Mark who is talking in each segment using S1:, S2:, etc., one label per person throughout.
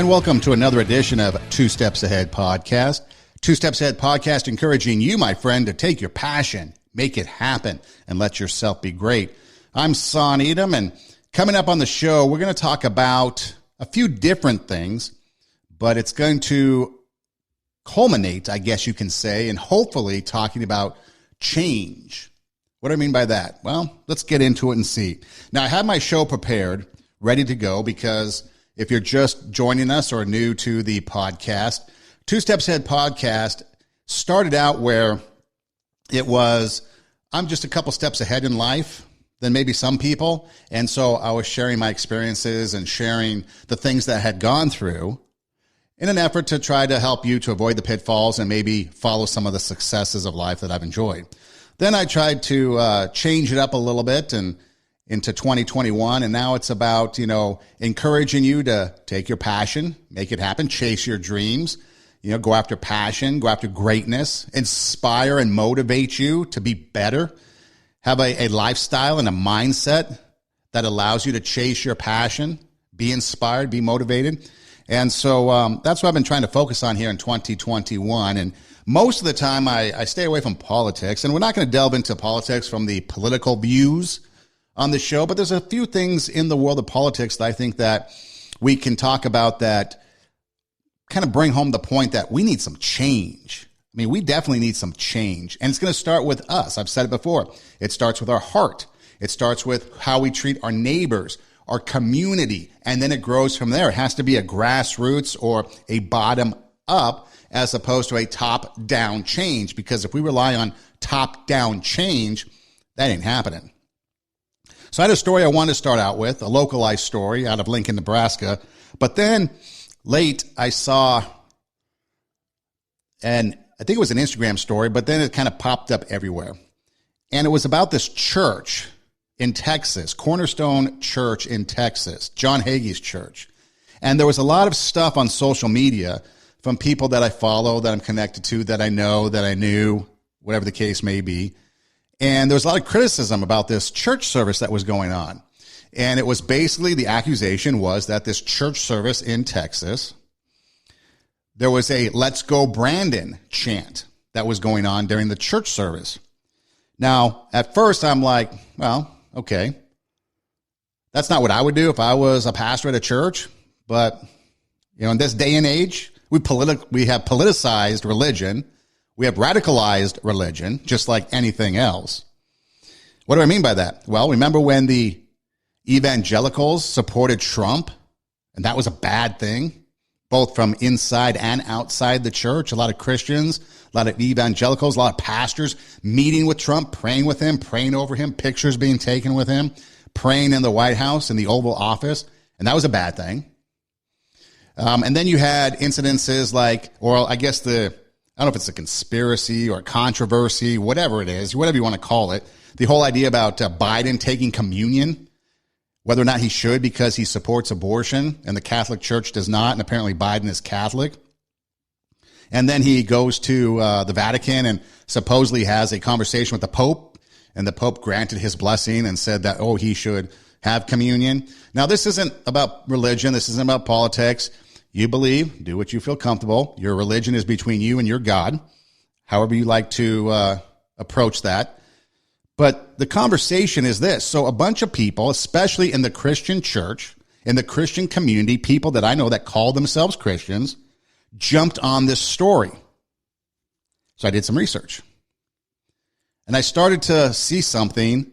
S1: welcome to another edition of Two Steps Ahead Podcast. Two Steps Ahead Podcast encouraging you, my friend, to take your passion, make it happen, and let yourself be great. I'm Son Edom, and coming up on the show, we're going to talk about a few different things, but it's going to culminate, I guess you can say, and hopefully talking about change. What do I mean by that? Well, let's get into it and see. Now, I have my show prepared, ready to go, because if you're just joining us or new to the podcast, Two Steps Ahead Podcast started out where it was, I'm just a couple steps ahead in life than maybe some people. And so I was sharing my experiences and sharing the things that I had gone through in an effort to try to help you to avoid the pitfalls and maybe follow some of the successes of life that I've enjoyed. Then I tried to change it up a little bit and into 2021, and now it's about, encouraging you to take your passion, make it happen, chase your dreams, go after passion, go after greatness, inspire and motivate you to be better, have a lifestyle and a mindset that allows you to chase your passion, be inspired, be motivated. And so that's what I've been trying to focus on here in 2021. And most of the time I stay away from politics, and we're not going to delve into politics from the political views on the show, but there's a few things in the world of politics that I think that we can talk about that kind of bring home the point that we need some change. I mean, we definitely need some change, and it's going to start with us. I've said it before. It starts with our heart. It starts with how we treat our neighbors, our community, and then it grows from there. It has to be a grassroots or a bottom up as opposed to a top down change, because if we rely on top down change, that ain't happening. So I had a story I wanted to start out with, a localized story out of Lincoln, Nebraska. But then late I saw, and I think it was an Instagram story, but then it kind of popped up everywhere. And it was about this church in Texas, Cornerstone Church in Texas, John Hagee's church. And there was a lot of stuff on social media from people that I follow, that I'm connected to, that I know, that I knew, whatever the case may be. And there was a lot of criticism about this church service that was going on. And it was basically, the accusation was that this church service in Texas, there was a "Let's Go Brandon" chant that was going on during the church service. Now, at first I'm like, well, okay, that's not what I would do if I was a pastor at a church. But, in this day and age, we have politicized religion. We have radicalized religion, just like anything else. What do I mean by that? Well, remember when the evangelicals supported Trump, and that was a bad thing, both from inside and outside the church. A lot of Christians, a lot of evangelicals, a lot of pastors meeting with Trump, praying with him, praying over him, pictures being taken with him, praying in the White House, in the Oval Office, and that was a bad thing. And then you had incidences like, or I guess I don't know if it's a conspiracy or a controversy, whatever it is, whatever you want to call it, the whole idea about Biden taking communion, whether or not he should because he supports abortion and the Catholic Church does not, and apparently Biden is Catholic. And then he goes to the Vatican and supposedly has a conversation with the Pope, and the Pope granted his blessing and said that, he should have communion. Now, this isn't about religion. This isn't about politics. You believe, do what you feel comfortable. Your religion is between you and your God, however you like to approach that. But the conversation is this. So a bunch of people, especially in the Christian church, in the Christian community, people that I know that call themselves Christians, jumped on this story. So I did some research. And I started to see something.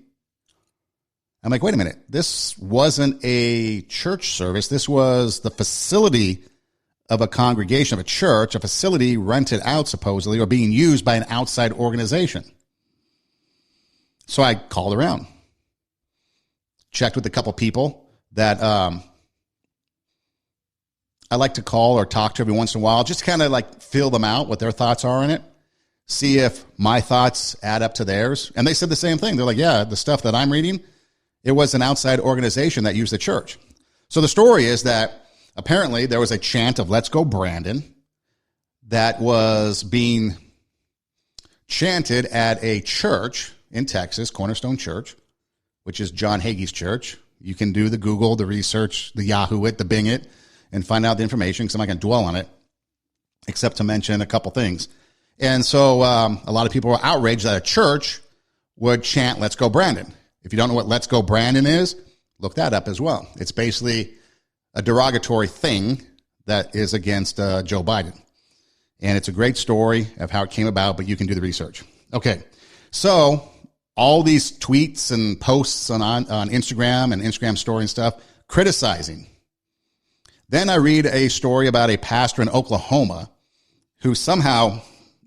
S1: I'm like, wait a minute, this wasn't a church service. This was the facility of a congregation, of a church, a facility rented out supposedly or being used by an outside organization. So I called around, checked with a couple people that I like to call or talk to every once in a while, just to kind of like feel them out, what their thoughts are on it, see if my thoughts add up to theirs. And they said the same thing. They're like, yeah, the stuff that I'm reading, it was an outside organization that used the church. So the story is that apparently there was a chant of "Let's Go Brandon" that was being chanted at a church in Texas, Cornerstone Church, which is John Hagee's church. You can do the Google, the research, the Yahoo it, the Bing it. and find out the information because I'm not going to dwell on it, except to mention a couple things. And so a lot of people were outraged that a church would chant, "Let's go Brandon." If you don't know what "Let's go Brandon" is, look that up as well. It's basically a derogatory thing that is against Joe Biden. And it's a great story of how it came about, but you can do the research. Okay, so all these tweets and posts on Instagram and Instagram story and stuff criticizing. Then I read a story about a pastor in Oklahoma who somehow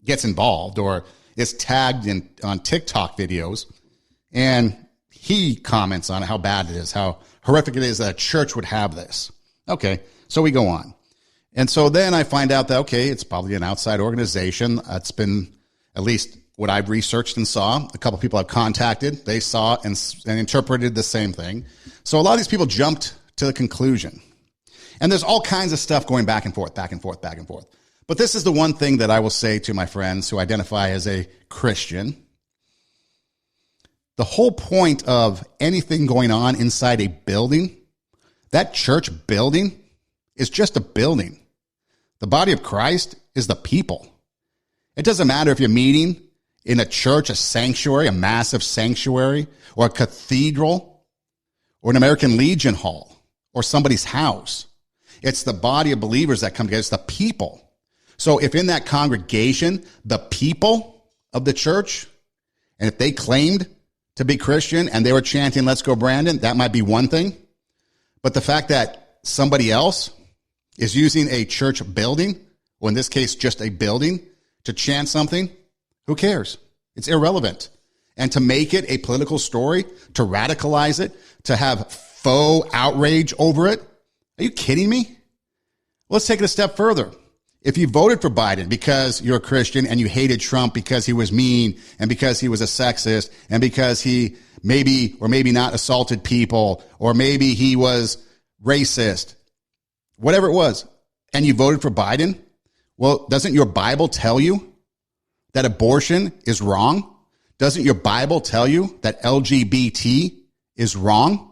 S1: gets involved or is tagged on TikTok videos, and he comments on how bad it is, how horrific it is that a church would have this. Okay, so we go on. And so then I find out that, okay, it's probably an outside organization. It's been at least what I've researched and saw. A couple of people I've contacted, they saw and interpreted the same thing. So a lot of these people jumped to the conclusion. And there's all kinds of stuff going back and forth, back and forth, back and forth. But this is the one thing that I will say to my friends who identify as a Christian. The whole point of anything going on inside a building, that church building, is just a building. The body of Christ is the people. It doesn't matter if you're meeting in a church, a sanctuary, a massive sanctuary, or a cathedral, or an American Legion hall, or somebody's house. It's the body of believers that come together. It's the people. So if in that congregation, the people of the church, and if they claimed to be Christian and they were chanting, "Let's go Brandon," that might be one thing. But the fact that somebody else is using a church building, or in this case, just a building, to chant something, who cares? It's irrelevant. And to make it a political story, to radicalize it, to have faux outrage over it, are you kidding me? Let's take it a step further. If you voted for Biden because you're a Christian and you hated Trump because he was mean and because he was a sexist and because he maybe or maybe not assaulted people or maybe he was racist, whatever it was, and you voted for Biden, well, doesn't your Bible tell you that abortion is wrong? Doesn't your Bible tell you that LGBT is wrong?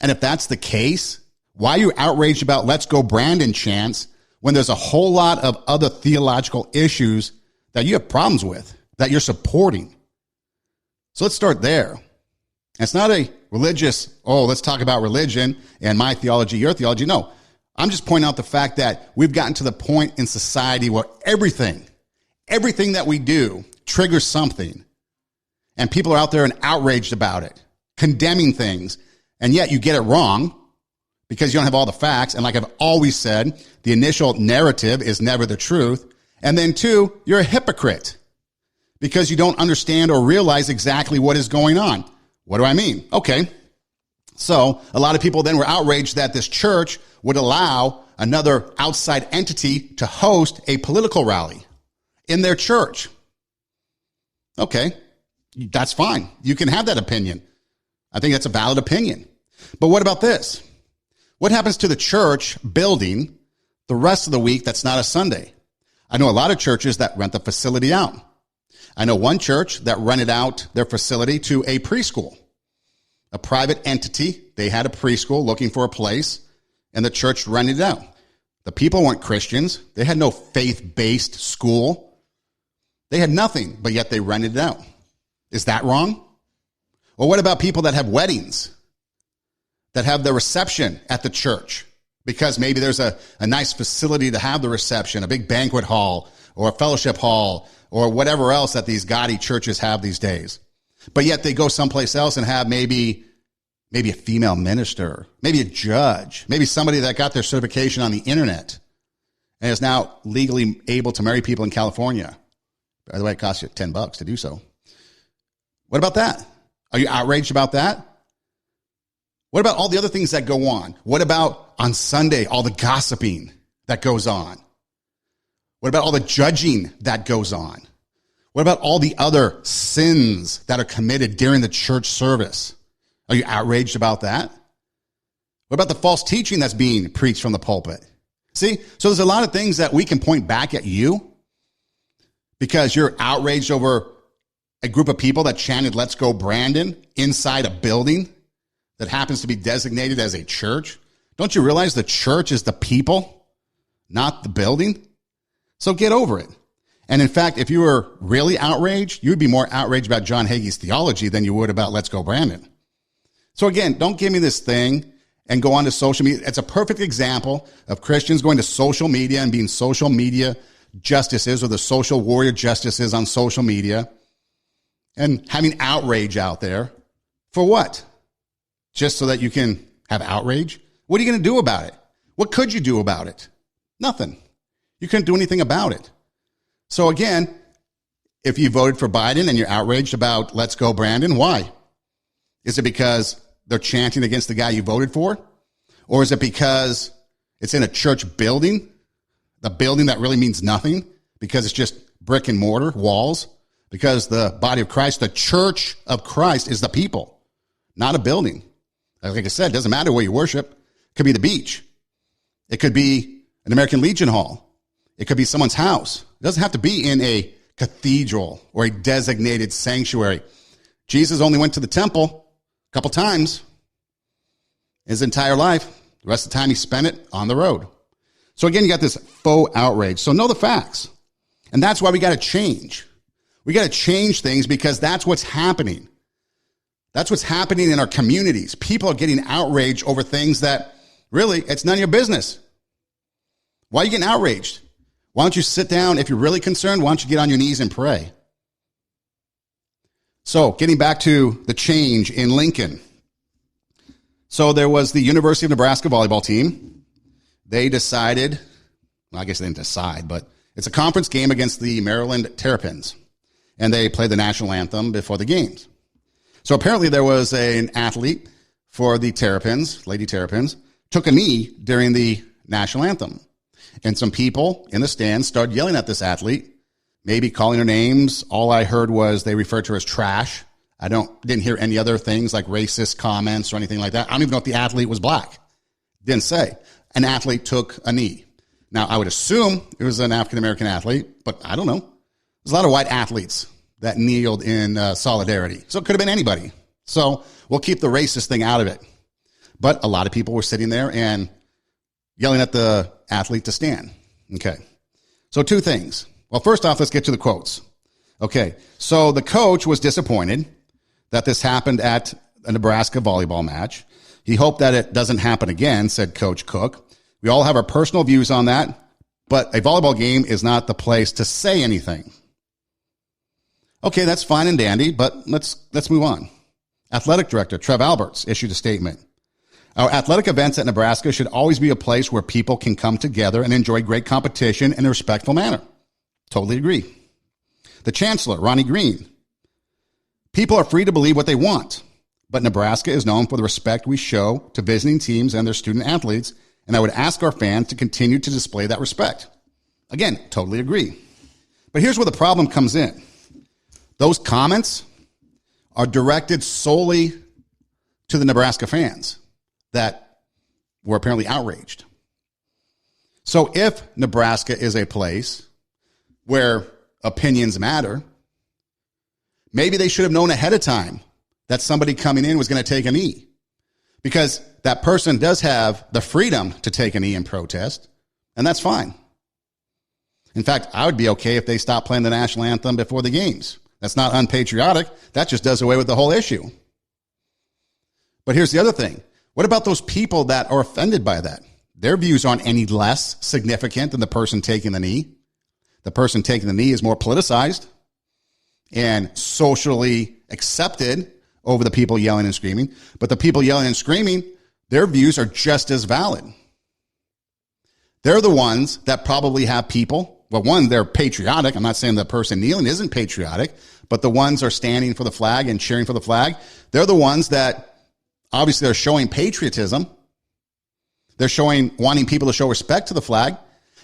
S1: And if that's the case, why are you outraged about "Let's go Brandon" chants when there's a whole lot of other theological issues that you have problems with, that you're supporting? So let's start there. It's not a religious, let's talk about religion and my theology, your theology. No, I'm just pointing out the fact that we've gotten to the point in society where everything that we do triggers something. And people are out there and outraged about it, condemning things. And yet you get it wrong because you don't have all the facts. And like I've always said, the initial narrative is never the truth. And then two, you're a hypocrite because you don't understand or realize exactly what is going on. What do I mean? Okay. So a lot of people then were outraged that this church would allow another outside entity to host a political rally in their church. Okay. That's fine. You can have that opinion. I think that's a valid opinion. But what about this? What happens to the church building the rest of the week that's not a Sunday? I know a lot of churches that rent the facility out. I know one church that rented out their facility to a preschool, a private entity. They had a preschool looking for a place, and the church rented it out. The people weren't Christians. They had no faith-based school. They had nothing, but yet they rented it out. Is that wrong? Or what about people that have weddings, that have the reception at the church? Because maybe there's a nice facility to have the reception, a big banquet hall or a fellowship hall or whatever else that these gaudy churches have these days. But yet they go someplace else and have maybe a female minister, maybe a judge, maybe somebody that got their certification on the internet and is now legally able to marry people in California. By the way, it costs you $10 to do so. What about that? Are you outraged about that? What about all the other things that go on? What about on Sunday, all the gossiping that goes on? What about all the judging that goes on? What about all the other sins that are committed during the church service? Are you outraged about that? What about the false teaching that's being preached from the pulpit? See, so there's a lot of things that we can point back at you because you're outraged over a group of people that chanted "Let's go Brandon" inside a building that happens to be designated as a church Don't you realize the church is the people, not the building? So get over it. And in fact, if you were really outraged, you would be more outraged about John Hagee's theology than you would about Let's Go Brandon. So again, don't give me this thing and go on to social media. It's a perfect example of Christians going to social media and being social media justices or the social warrior justices on social media and having outrage out there. For what? Just so that you can have outrage? What are you going to do about it? What could you do about it? Nothing. You couldn't do anything about it. So again, if you voted for Biden and you're outraged about Let's Go Brandon, why? Is it because they're chanting against the guy you voted for? Or is it because it's in a church building, the building that really means nothing because it's just brick and mortar, walls? Because the body of Christ, the church of Christ is the people, not a building. Like I said, it doesn't matter where you worship. It could be the beach. It could be an American Legion Hall. It could be someone's house. It doesn't have to be in a cathedral or a designated sanctuary. Jesus only went to the temple a couple times his entire life. The rest of the time he spent it on the road. So again, you got this faux outrage. So know the facts. And that's why we got to change. We got to change things because that's what's happening. That's what's happening in our communities. People are getting outraged over things that really, it's none of your business. Why are you getting outraged? Why don't you sit down? If you're really concerned, why don't you get on your knees and pray? So getting back to the change in Lincoln. So there was the University of Nebraska volleyball team. They decided, well, I guess they didn't decide, but it's a conference game against the Maryland Terrapins. And they played the national anthem before the games. So apparently there was an athlete for the Terrapins, Lady Terrapins, took a knee during the national anthem. And some people in the stands started yelling at this athlete, maybe calling her names. All I heard was they referred to her as trash. I didn't hear any other things like racist comments or anything like that. I don't even know if the athlete was black. Didn't say. An athlete took a knee. Now, I would assume it was an African-American athlete, but I don't know. There's a lot of white athletes that kneeled in solidarity. So it could have been anybody. So we'll keep the racist thing out of it. But a lot of people were sitting there and yelling at the athlete to stand. Okay. So two things. Well, first off, let's get to the quotes. Okay. So the coach was disappointed that this happened at a Nebraska volleyball match. He hoped that it doesn't happen again, said Coach Cook. We all have our personal views on that, but a volleyball game is not the place to say anything. Okay, that's fine and dandy, but let's move on. Athletic Director Trev Alberts issued a statement. Our athletic events at Nebraska should always be a place where people can come together and enjoy great competition in a respectful manner. Totally agree. The Chancellor, Ronnie Green. People are free to believe what they want, but Nebraska is known for the respect we show to visiting teams and their student athletes, and I would ask our fans to continue to display that respect. Again, totally agree. But here's where the problem comes in. Those comments are directed solely to the Nebraska fans that were apparently outraged. So if Nebraska is a place where opinions matter, maybe they should have known ahead of time that somebody coming in was going to take a knee, because that person does have the freedom to take a knee and protest, and that's fine. In fact, I would be okay if they stopped playing the national anthem before the games. That's not unpatriotic. That just does away with the whole issue. But here's the other thing. What about those people that are offended by that? Their views aren't any less significant than the person taking the knee. The person taking the knee is more politicized and socially accepted over the people yelling and screaming. But the people yelling and screaming, their views are just as valid. They're the ones that probably have people. Well, one, they're patriotic. I'm not saying the person kneeling isn't patriotic, but the ones are standing for the flag and cheering for the flag. They're the ones that obviously they're showing patriotism. They're showing wanting people to show respect to the flag.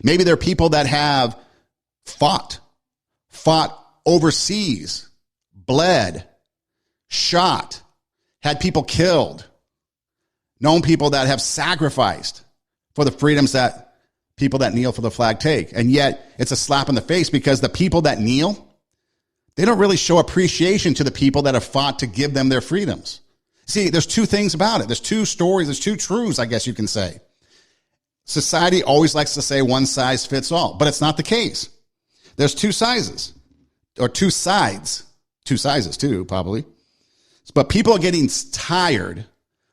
S1: Maybe they're people that have fought overseas, bled, shot, had people killed, known people that have sacrificed for the freedoms that people that kneel for the flag take. And yet it's a slap in the face because the people that kneel, they don't really show appreciation to the people that have fought to give them their freedoms. See, there's two things about it. There's two stories. There's two truths, I guess you can say. Society always likes to say one size fits all, but it's not the case. There's two sizes, or two sides, two sizes too, probably. But people are getting tired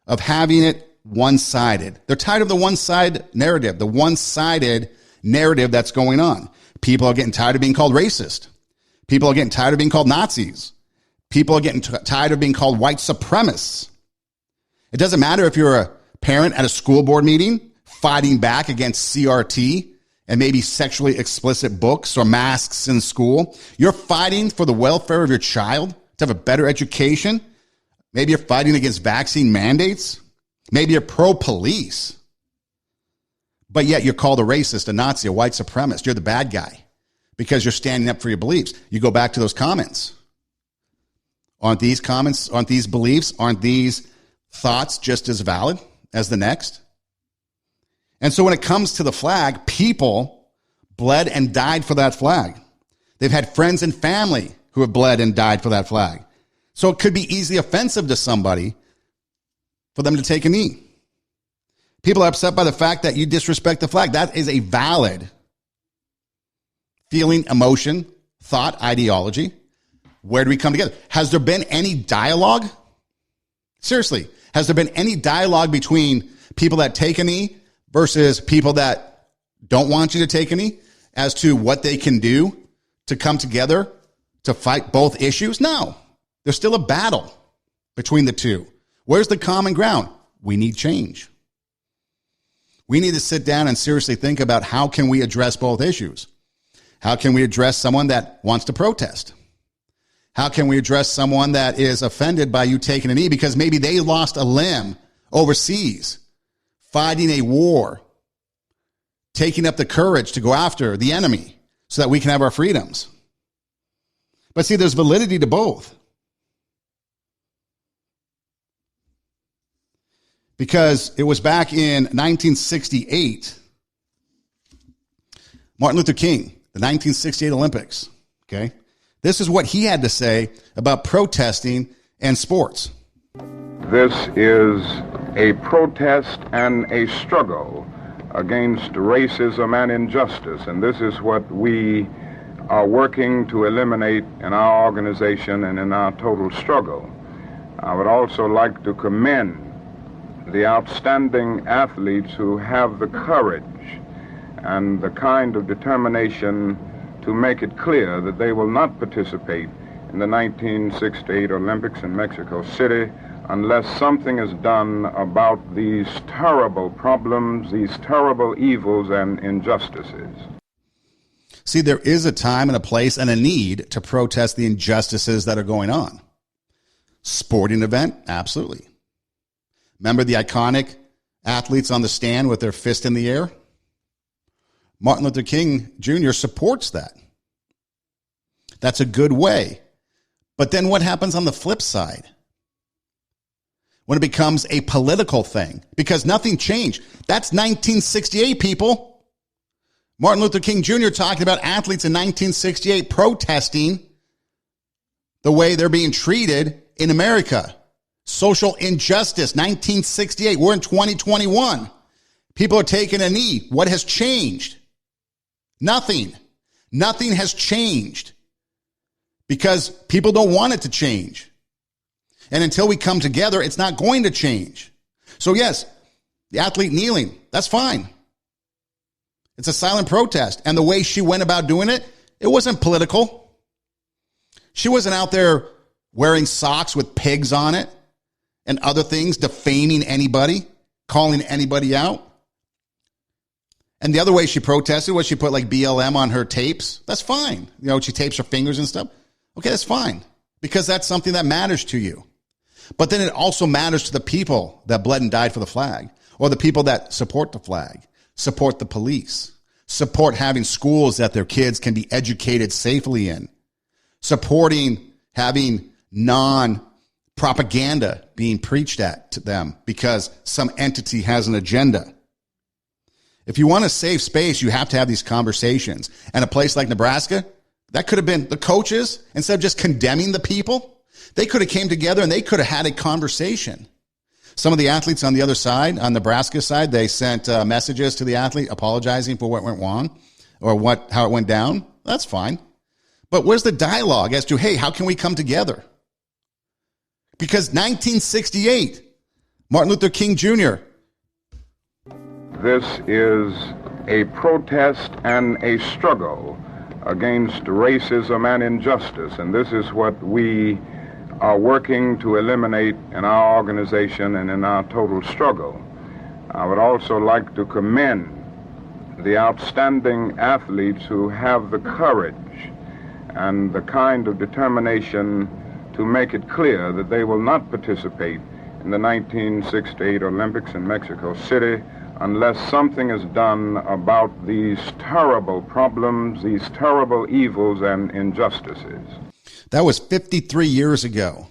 S1: of having it one-sided. They're tired of the one-side narrative, the one-sided narrative that's going on. People are getting tired of being called racist. People are getting tired of being called Nazis. People are getting tired of being called white supremacists. It doesn't matter if you're a parent at a school board meeting fighting back against CRT and maybe sexually explicit books or masks in school. You're fighting for the welfare of your child to have a better education. Maybe you're fighting against vaccine mandates. Maybe you're pro-police. But yet you're called a racist, a Nazi, a white supremacist. You're the bad guy because you're standing up for your beliefs. You go back to those comments. Aren't these comments, aren't these beliefs, aren't these thoughts just as valid as the next? And so when it comes to the flag, people bled and died for that flag. They've had friends and family who have bled and died for that flag. So it could be easily offensive to somebody for them to take a knee. People are upset by the fact that you disrespect the flag. That is a valid feeling, emotion, thought, ideology. Where do we come together? Has there been any dialogue? Seriously, has there been any dialogue between people that take a knee versus people that don't want you to take a knee as to what they can do to come together to fight both issues? No, there's still a battle between the two. Where's the common ground? We need change. We need to sit down and seriously think about how can we address both issues? How can we address someone that wants to protest? How can we address someone that is offended by you taking a knee because maybe they lost a limb overseas, fighting a war, taking up the courage to go after the enemy so that we can have our freedoms? But see, there's validity to both. Because it was back in 1968, Martin Luther King, the 1968 Olympics, okay? This is what he had to say about protesting and sports.
S2: This is a protest and a struggle against racism and injustice, and this is what we are working to eliminate in our organization and in our total struggle. I would also like to commend the outstanding athletes who have the courage and the kind of determination to make it clear that they will not participate in the 1968 Olympics in Mexico City unless something is done about these terrible problems, these terrible evils and injustices.
S1: See, there is a time and a place and a need to protest the injustices that are going on. Sporting event? Absolutely. Remember the iconic athletes on the stand with their fist in the air? Martin Luther King Jr. supports that. That's a good way. But then what happens on the flip side? When it becomes a political thing, because nothing changed. That's 1968, people. Martin Luther King Jr. talking about athletes in 1968 protesting the way they're being treated in America. Social injustice, 1968. We're in 2021. People are taking a knee. What has changed? Nothing. Nothing has changed because people don't want it to change. And until we come together, it's not going to change. So yes, the athlete kneeling, that's fine. It's a silent protest. And the way she went about doing it, it wasn't political. She wasn't out there wearing socks with pigs on it and other things, defaming anybody, calling anybody out. And the other way she protested was she put like BLM on her tapes. That's fine. You know, she tapes her fingers and stuff. Okay, that's fine because that's something that matters to you. But then it also matters to the people that bled and died for the flag, or the people that support the flag, support the police, support having schools that their kids can be educated safely in, supporting having non-propaganda being preached at to them because some entity has an agenda. If you want a safe space, you have to have these conversations. And a place like Nebraska, that could have been the coaches, instead of just condemning the people, they could have came together and they could have had a conversation. Some of the athletes on the other side, on Nebraska's side, they sent messages to the athlete apologizing for what went wrong or how it went down. That's fine. But where's the dialogue as to, hey, how can we come together? Because 1968, Martin Luther King Jr.
S2: This is a protest and a struggle against racism and injustice, and this is what we are working to eliminate in our organization and in our total struggle. I would also like to commend the outstanding athletes who have the courage and the kind of determination to make it clear that they will not participate in the 1968 Olympics in Mexico City unless something is done about these terrible problems, these terrible evils and injustices.
S1: That was 53 years ago.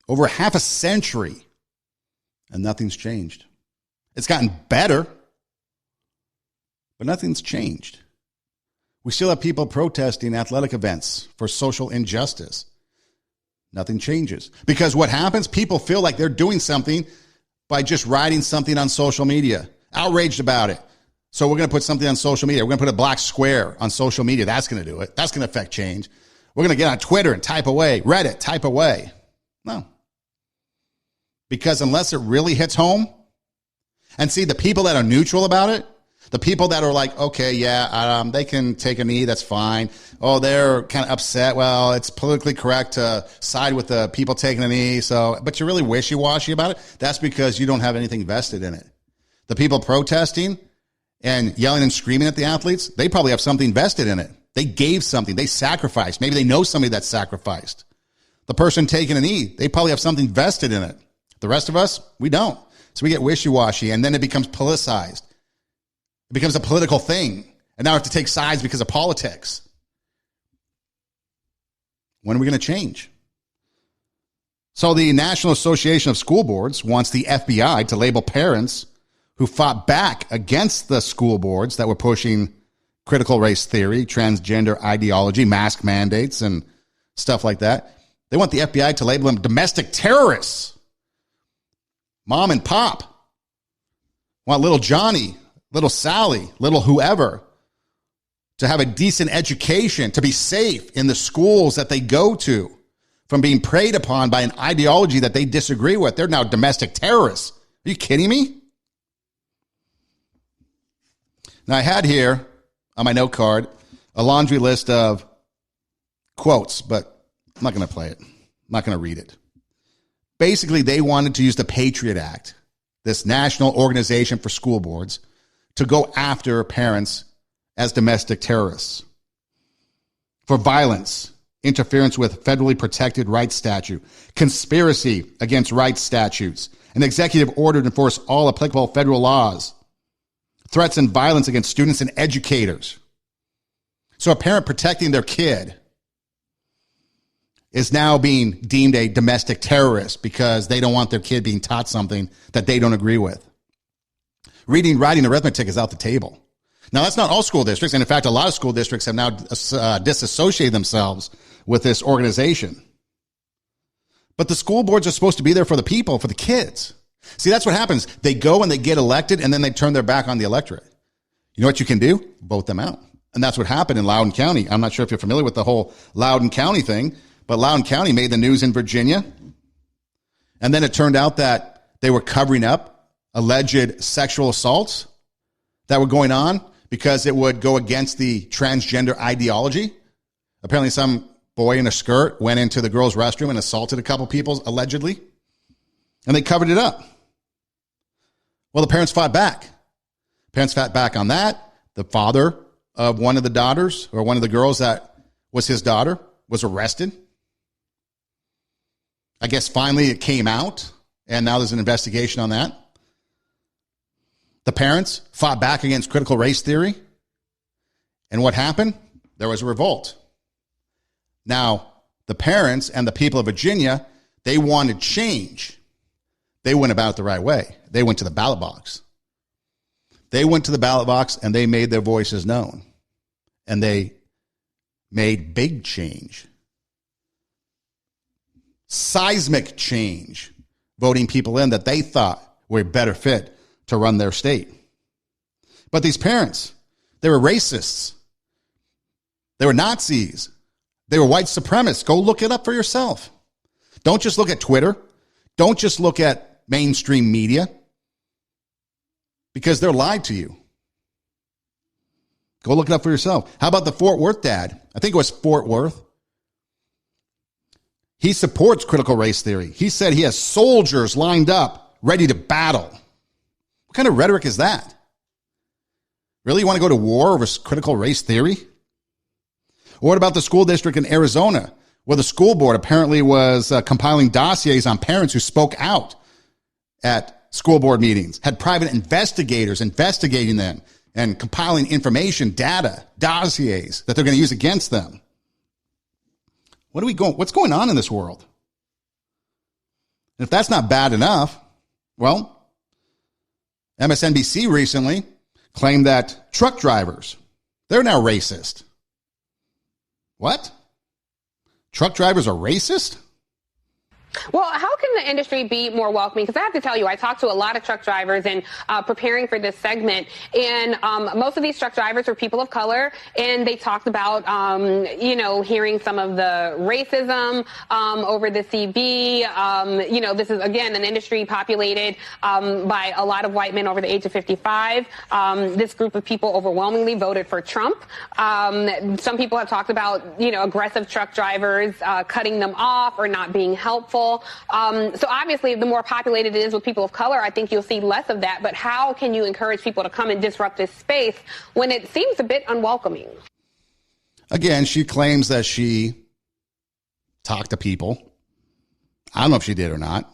S1: Over half a century, and nothing's changed. It's gotten better, but nothing's changed. We still have people protesting athletic events for social injustice. Nothing changes. Because what happens, people feel like they're doing something by just writing something on social media, outraged about it. So we're going to put something on social media. We're going to put a black square on social media. That's going to do it. That's going to affect change. We're going to get on Twitter and type away, Reddit, type away. No. Because unless it really hits home, and see, the people that are neutral about it, the people that are like, okay, yeah, they can take a knee, that's fine. Oh, they're kind of upset. Well, it's politically correct to side with the people taking a knee. So, but you're really wishy-washy about it. That's because you don't have anything vested in it. The people protesting and yelling and screaming at the athletes, they probably have something vested in it. They gave something. They sacrificed. Maybe they know somebody that sacrificed. The person taking a knee, they probably have something vested in it. The rest of us, we don't. So we get wishy-washy, and then it becomes politicized. It becomes a political thing. And now we have to take sides because of politics. When are we going to change? So the National Association of School Boards wants the FBI to label parents who fought back against the school boards that were pushing critical race theory, transgender ideology, mask mandates, and stuff like that. They want the FBI to label them domestic terrorists. Mom and pop want little Johnny, little Sally, little whoever to have a decent education, to be safe in the schools that they go to from being preyed upon by an ideology that they disagree with. They're now domestic terrorists. Are you kidding me? Now, I had here on my note card a laundry list of quotes, but I'm not going to play it. I'm not going to read it. Basically, they wanted to use the Patriot Act, this national organization for school boards, to go after parents as domestic terrorists for violence, interference with federally protected rights statute, conspiracy against rights statutes, an executive order to enforce all applicable federal laws, threats and violence against students and educators. So a parent protecting their kid is now being deemed a domestic terrorist because they don't want their kid being taught something that they don't agree with. Reading, writing, arithmetic is out the table. Now, that's not all school districts. And in fact, a lot of school districts have now disassociated themselves with this organization. But the school boards are supposed to be there for the people, for the kids. See, that's what happens. They go and they get elected, and then they turn their back on the electorate. You know what you can do? Vote them out. And that's what happened in Loudoun County. I'm not sure if you're familiar with the whole Loudoun County thing, but Loudoun County made the news in Virginia. And then it turned out that they were covering up alleged sexual assaults that were going on because it would go against the transgender ideology. Apparently some boy in a skirt went into the girls' restroom and assaulted a couple people, allegedly. And they covered it up. Well, the parents fought back. Parents fought back on that. The father of one of the daughters, or one of the girls that was his daughter, was arrested. I guess finally it came out, and now there's an investigation on that. The parents fought back against critical race theory. And what happened? There was a revolt. Now, the parents and the people of Virginia, they wanted change. They went about it the right way. They went to the ballot box. They went to the ballot box and they made their voices known. And they made big change. Seismic change. voting people in that they thought were a better fit to run their state. But these parents, they were racists. They were Nazis. They were white supremacists. Go look it up for yourself. Don't just look at Twitter. Don't just look at mainstream media, because they're lied to you. Go look it up for yourself. How about the Fort Worth dad? I think it was Fort Worth. He supports critical race theory. He said he has soldiers lined up, ready to battle. What kind of rhetoric is that? Really, you want to go to war over critical race theory? Or what about the school district in Arizona, where the school board apparently was compiling dossiers on parents who spoke out at school board meetings, had private investigators investigating them and compiling information, data, dossiers that they're going to use against them? What's going on in this world? And if that's not bad enough, well, MSNBC recently claimed that truck drivers, they're now racist. What? Truck drivers are racist?
S3: Well, how can the industry be more welcoming? Because I have to tell you, I talked to a lot of truck drivers and preparing for this segment, and most of these truck drivers are people of color, and they talked about, hearing some of the racism over the CB. This is, again, an industry populated by a lot of white men over the age of 55. This group of people overwhelmingly voted for Trump. Some people have talked about, aggressive truck drivers cutting them off or not being helpful. So obviously, the more populated it is with people of color, I think you'll see less of that. But how can you encourage people to come and disrupt this space when it seems a bit unwelcoming?
S1: Again, she claims that she talked to people. I don't know if she did or not.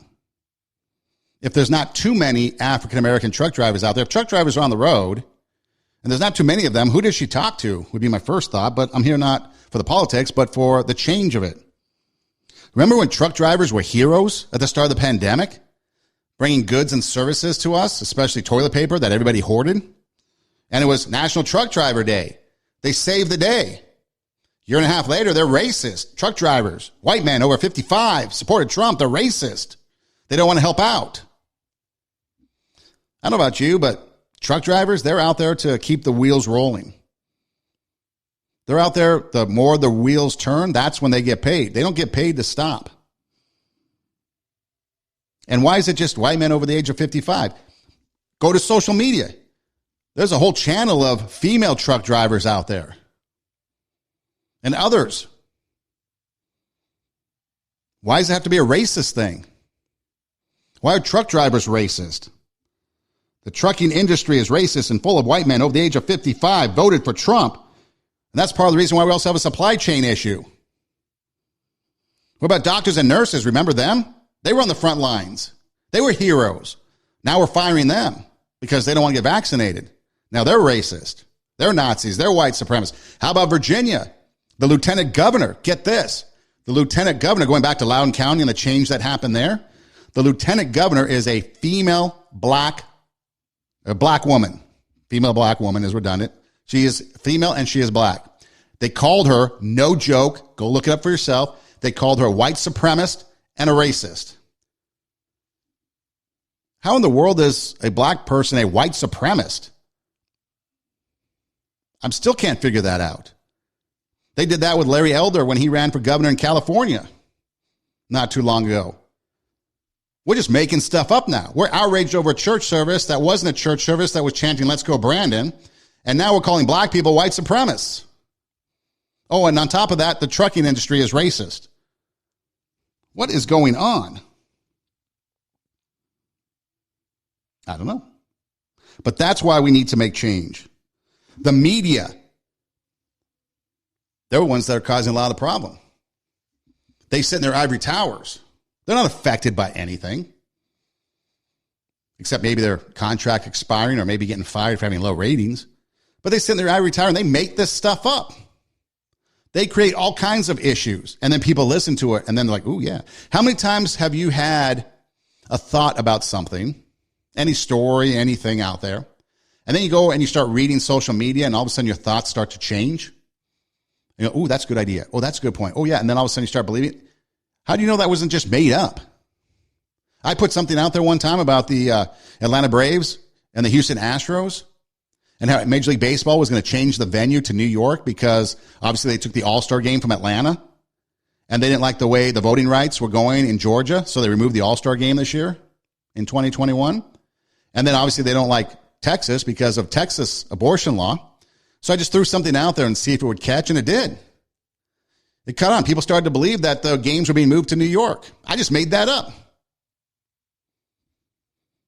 S1: If there's not too many African-American truck drivers out there, if truck drivers are on the road, and there's not too many of them, who does she talk to would be my first thought. But I'm here not for the politics, but for the change of it. Remember when truck drivers were heroes at the start of the pandemic, bringing goods and services to us, especially toilet paper that everybody hoarded? And it was National Truck Driver Day. They saved the day. Year and a half later, they're racist. Truck drivers, white men over 55, supported Trump. They're racist. They don't want to help out. I don't know about you, but truck drivers, they're out there to keep the wheels rolling. They're out there, the more the wheels turn, that's when they get paid. They don't get paid to stop. And why is it just white men over the age of 55? Go to social media. There's a whole channel of female truck drivers out there. And others. Why does it have to be a racist thing? Why are truck drivers racist? The trucking industry is racist and full of white men over the age of 55 voted for Trump. And that's part of the reason why we also have a supply chain issue. What about doctors and nurses? Remember them? They were on the front lines. They were heroes. Now we're firing them because they don't want to get vaccinated. Now they're racist. They're Nazis. They're white supremacists. How about Virginia? The lieutenant governor, get this. The lieutenant governor, going back to Loudoun County and the change that happened there, the lieutenant governor is a black woman. Female black woman is redundant. She is female and she is black. They called her, no joke, go look it up for yourself. They called her a white supremacist and a racist. How in the world is a black person a white supremacist? I still can't figure that out. They did that with Larry Elder when he ran for governor in California not too long ago. We're just making stuff up now. We're outraged over a church service that wasn't a church service that was chanting, "Let's go, Brandon." And now we're calling black people white supremacists. Oh, and on top of that, the trucking industry is racist. What is going on? I don't know. But that's why we need to make change. The media, they're the ones that are causing a lot of the problem. They sit in their ivory towers. They're not affected by anything, except maybe their contract expiring or maybe getting fired for having low ratings. But they sit in their ivory tower and they make this stuff up. They create all kinds of issues, and then people listen to it, and then they're like, "Ooh, yeah." How many times have you had a thought about something, any story, anything out there, and then you go and you start reading social media, and all of a sudden your thoughts start to change? You go, "Ooh, that's a good idea. Oh, that's a good point. Oh, yeah." And then all of a sudden you start believing it. How do you know that wasn't just made up? I put something out there one time about the Atlanta Braves and the Houston Astros and how Major League Baseball was going to change the venue to New York because obviously they took the All-Star game from Atlanta and they didn't like the way the voting rights were going in Georgia, so they removed the All-Star game this year in 2021. And then obviously they don't like Texas because of Texas abortion law. So I just threw something out there and see if it would catch, and it did. It caught on. People started to believe that the games were being moved to New York. I just made that up.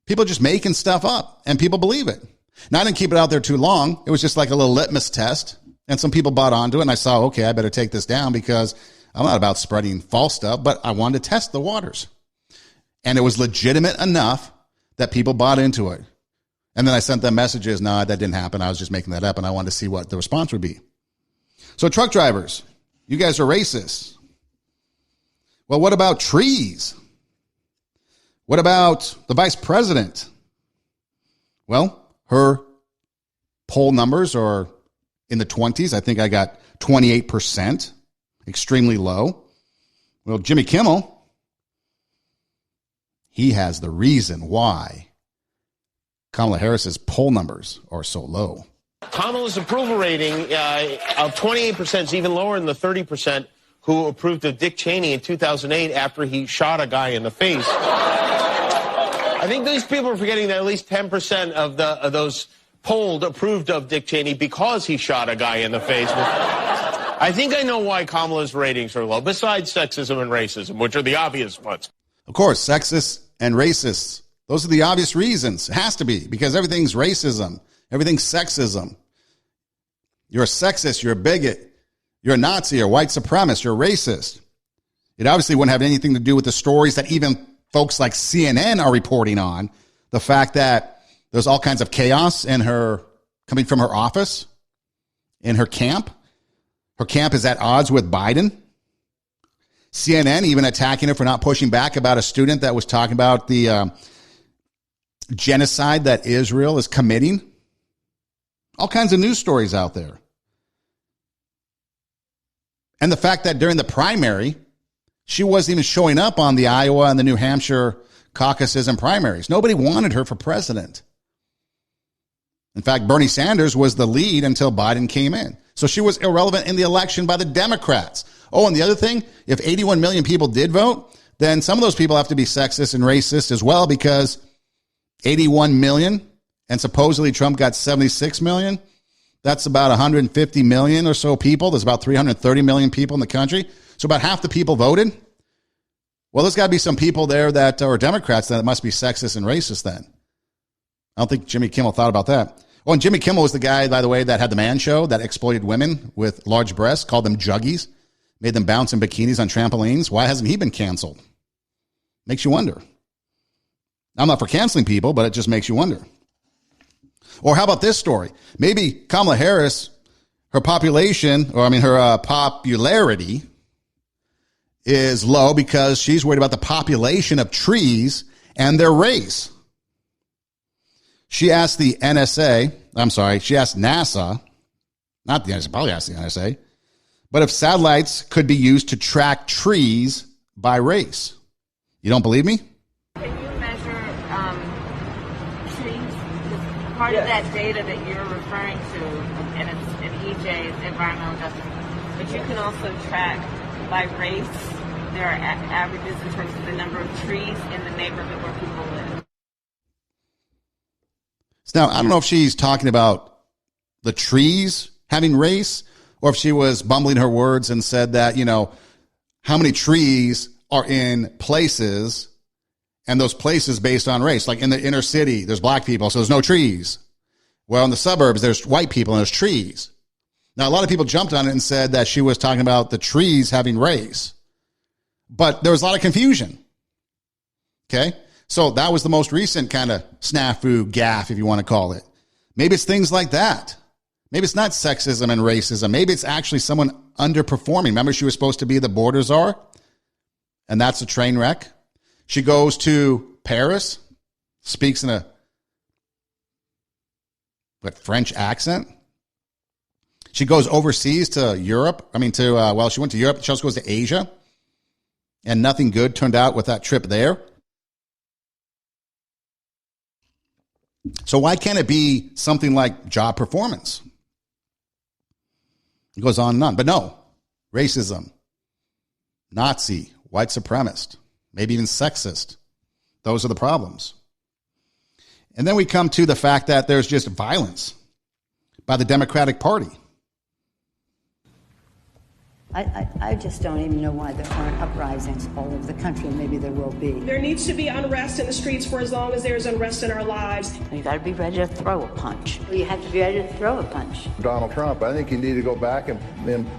S1: People just making stuff up, and people believe it. Now, I didn't keep it out there too long. It was just like a little litmus test, and some people bought onto it, and I saw, okay, I better take this down because I'm not about spreading false stuff, but I wanted to test the waters. And it was legitimate enough that people bought into it. And then I sent them messages, no, that didn't happen. I was just making that up, and I wanted to see what the response would be. So truck drivers, you guys are racist. Well, what about trees? What about the vice president? Well, her poll numbers are in the 20s. I think I got 28%, extremely low. Well, Jimmy Kimmel, he has the reason why Kamala Harris's poll numbers are so low.
S4: Kamala's approval rating of 28% is even lower than the 30% who approved of Dick Cheney in 2008 after he shot a guy in the face. I think these people are forgetting that at least 10% of those polled approved of Dick Cheney because he shot a guy in the face. I think I know why Kamala's ratings are low, besides sexism and racism, which are the obvious ones.
S1: Of course, sexist and racist. Those are the obvious reasons. It has to be, because everything's racism. Everything's sexism. You're a sexist. You're a bigot. You're a Nazi. You're a white supremacist. You're a racist. It obviously wouldn't have anything to do with the stories that even folks like CNN are reporting on. The fact that there's all kinds of chaos in her, coming from her office, in her camp. Her camp is at odds with Biden. CNN even attacking her for not pushing back about a student that was talking about the genocide that Israel is committing. All kinds of news stories out there. And the fact that during the primary, she wasn't even showing up on the Iowa and the New Hampshire caucuses and primaries. Nobody wanted her for president. In fact, Bernie Sanders was the lead until Biden came in. So she was irrelevant in the election by the Democrats. Oh, and the other thing, if 81 million people did vote, then some of those people have to be sexist and racist as well, because 81 million and supposedly Trump got 76 million. That's about 150 million or so people. There's about 330 million people in the country. So about half the people voted. Well, there's got to be some people there that are Democrats that must be sexist and racist then. I don't think Jimmy Kimmel thought about that. Oh, and Jimmy Kimmel was the guy, by the way, that had the man show that exploited women with large breasts, called them juggies, made them bounce in bikinis on trampolines. Why hasn't he been canceled? Makes you wonder. I'm not for canceling people, but it just makes you wonder. Or how about this story? Maybe Kamala Harris, her population, or her popularity is low because she's worried about the population of trees and their race. She asked the NASA, she asked NASA, not the NSA, probably asked the NSA, but if satellites could be used to track trees by race. You don't believe me?
S5: Can you measure trees? Part of that data that you're referring to, and it's in EJ, it's environmental justice, but you can also track by race. There are averages in terms of the number of trees in the neighborhood where people live.
S1: Now, I don't know if she's talking about the trees having race, or if she was bumbling her words and said that, how many trees are in places, and those places based on race. Like in the inner city, there's black people, so there's no trees. Well, in the suburbs, there's white people and there's trees. Now, a lot of people jumped on it and said that she was talking about the trees having race. But there was a lot of confusion. Okay? So that was the most recent kind of snafu, gaffe, if you want to call it. Maybe it's things like that. Maybe it's not sexism and racism. Maybe it's actually someone underperforming. Remember, she was supposed to be the border czar? And that's a train wreck. She goes to Paris, speaks in a French accent. She goes overseas to Europe. She went to Europe. She also goes to Asia. And nothing good turned out with that trip there. So why can't it be something like job performance? It goes on and on. But no, racism, Nazi, white supremacist, maybe even sexist. Those are the problems. And then we come to the fact that there's just violence by the Democratic Party.
S6: I just don't even know why there aren't uprisings all over the country. Maybe there will be.
S7: There needs to be unrest in the streets for as long as there's unrest in our lives.
S6: You got to be ready to throw a punch. You have to be ready to throw a punch.
S8: Donald Trump, I think you need to go back and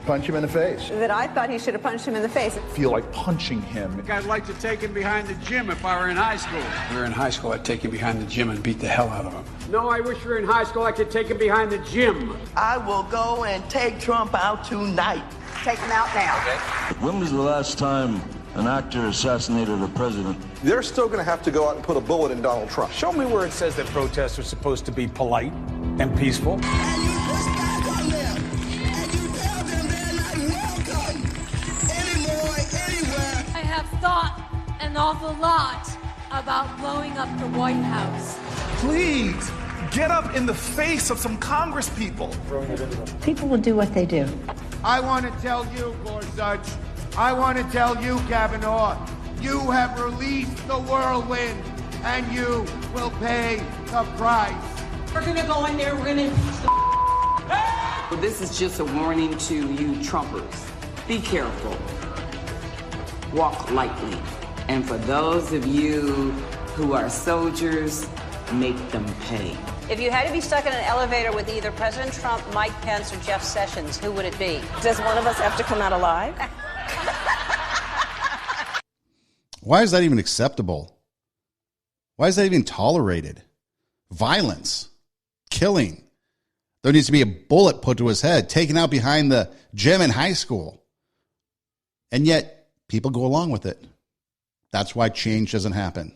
S8: punch him in the face.
S9: That I thought he should have punched him in the face.
S10: Feel like punching him.
S11: I'd like to take him behind the gym if I were in high school.
S12: If we were in high school, I'd take him behind the gym and beat the hell out of him.
S11: No, I wish we were in high school. I could take him behind the gym.
S13: I will go and take Trump out tonight.
S9: Take him out now.
S14: Okay. When was the last time an actor assassinated a president?
S8: They're still going to have to go out and put a bullet in Donald Trump.
S11: Show me where it says that protests are supposed to be polite and peaceful.
S15: And you push back on them, and you tell them they're not welcome anymore, anywhere.
S16: I have thought an awful lot about blowing up the White House.
S10: Please, get up in the face of some Congress people.
S6: People will do what they do.
S17: I want to tell you, Gorsuch, I want to tell you, Kavanaugh, you have released the whirlwind, and you will pay the price.
S7: We're going to go in there, we're going to...
S18: Well, this is just a warning to you Trumpers. Be careful. Walk lightly. And for those of you who are soldiers, make them pay.
S9: If you had to be stuck in an elevator with either President Trump, Mike Pence, or Jeff Sessions, who would it be?
S5: Does one of us have to come out alive?
S1: Why is that even acceptable? Why is that even tolerated? Violence, killing. There needs to be a bullet put to his head, taken out behind the gym in high school. And yet, people go along with it. That's why change doesn't happen.